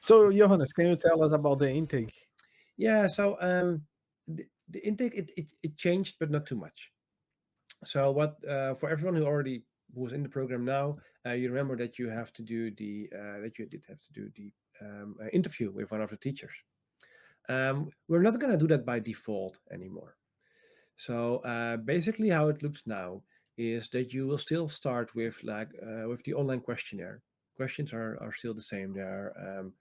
So, Johannes, can you tell us about the intake? Yeah, so the intake it changed, but not too much. So what for everyone who's in the program now, you remember that you have to do that you did have to do the interview with one of the teachers. We're not going to do that by default anymore. So basically, how it looks now is that you will still start with the online questionnaire. Questions are still the same. There are um,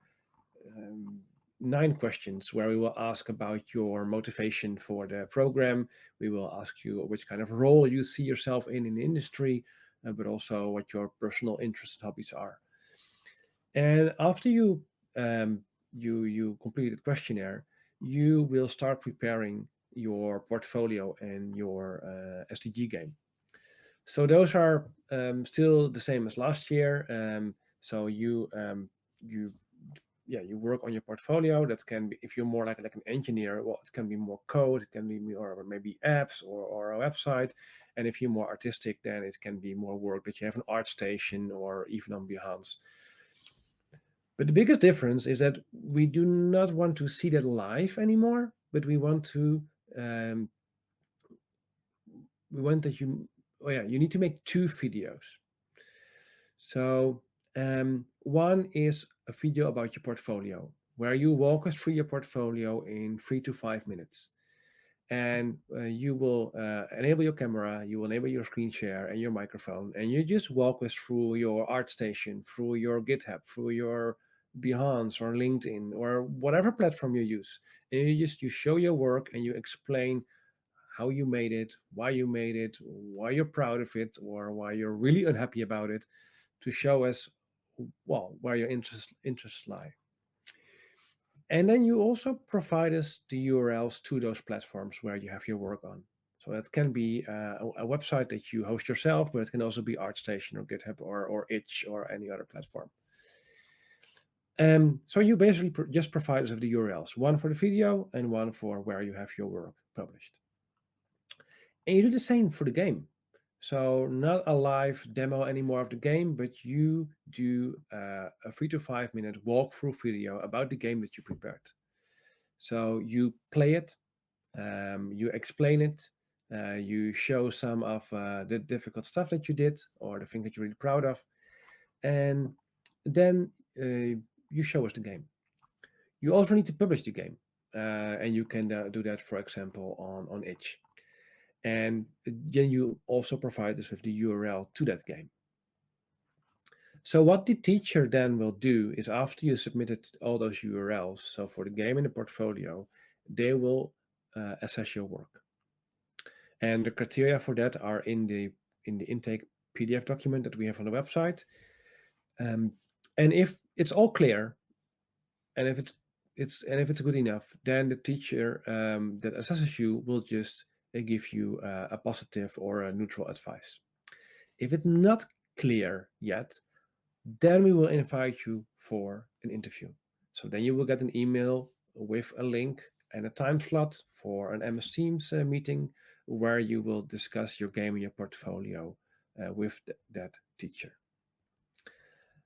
9 questions where we will ask about your motivation for the program. We will ask you which kind of role you see yourself in the industry, but also what your personal interests and hobbies are. And after you complete the questionnaire, you will start preparing your portfolio and your SDG game. So those are still the same as last year. So you you work on your portfolio. That can be, if you're more like an engineer, well, it can be more code, it can be more maybe apps or a website. And if you're more artistic, then it can be more work that you have an art station or even on Behance. But the biggest difference is that we do not want to see that live anymore, but um, we want that you need to make 2 videos. So one is a video about your portfolio where you walk us through your portfolio in 3 to 5 minutes. And you will enable your camera, you will enable your screen share and your microphone, and you just walk us through your ArtStation, through your GitHub, through your Behance or LinkedIn or whatever platform you use. And you show your work and you explain how you made it, why you're proud of it, or why you're really unhappy about it, to show us well where your interests lie. And then you also provide us the URLs to those platforms where you have your work on. So that can be a website that you host yourself, but it can also be ArtStation or GitHub or Itch or any other platform. So you basically just provide us with the URLs, one for the video and one for where you have your work published. And you do the same for the game. So not a live demo anymore of the game, but you do a 3 to 5 minute walkthrough video about the game that you prepared. So you play it, you explain it, you show some of the difficult stuff that you did or the thing that you're really proud of, and then you show us the game. You also need to publish the game, and you can do that, for example, on Itch. And then you also provide us with the URL to that game. So what the teacher then will do is after you submitted all those URLs, so for the game and the portfolio, they will assess your work. And the criteria for that are in the intake PDF document that we have on the website. Um, and if it's all clear, and if it's good enough, then the teacher that assesses you will just give you a positive or a neutral advice. If it's not clear yet, then we will invite you for an interview. So then you will get an email with a link and a time slot for an MS Teams meeting where you will discuss your game and your portfolio with that teacher.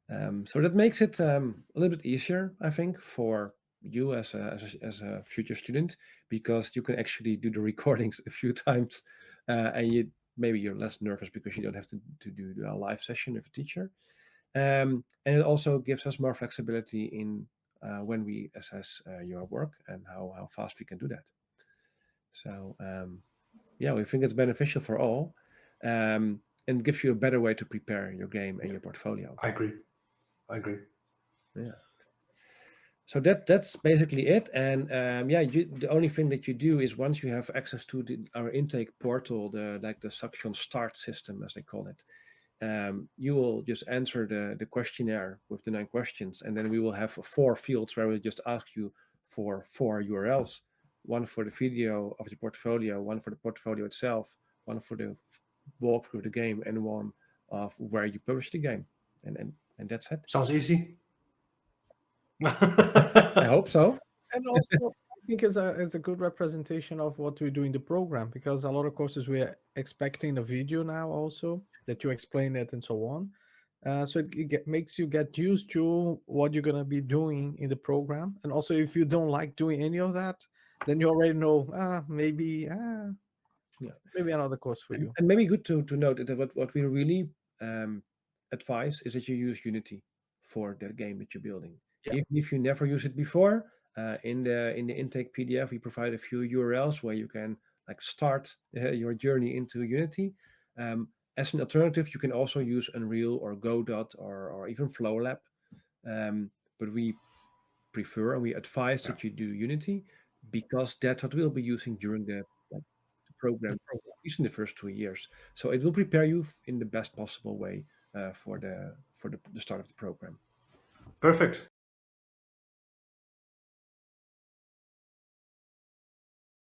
So that makes it a little bit easier, I think, for you as a future student, because you can actually do the recordings a few times, and maybe you're less nervous because you don't have to do a live session with a teacher. And it also gives us more flexibility in when we assess your work and how fast we can do that. So yeah, we think it's beneficial for all, and gives you a better way to prepare your game and Yeah, your portfolio. I agree. I agree. Yeah. So that's basically it. And yeah, the only thing that you do is once you have access to our intake portal, the Saxion start system as they call it, you will just answer the questionnaire with the 9 questions, and then we will have 4 fields where we'll just ask you for 4 URLs: one for the video of the portfolio, one for the portfolio itself, one for the walk through the game, and one of where you publish the game. And that's it. Sounds easy. I hope so. And also, I think it's a good representation of what we do in the program, because a lot of courses we are expecting a video now also that you explain it and so on. So makes you get used to what you're gonna be doing in the program, and also if you don't like doing any of that, then you already know Yeah. maybe another course for you. And maybe good to note that what we really um, advise is that you use Unity for that game that you're building. Yeah, Even if you never use it before, in the intake PDF, we provide a few URLs where you can like start your journey into Unity. As an alternative, you can also use Unreal or Godot or even FlowLab. But we prefer and we advise that you do Unity because that's what we'll be using during the program, the at program. least in the first 2 years. So it will prepare you in the best possible way for the start of the program. Perfect.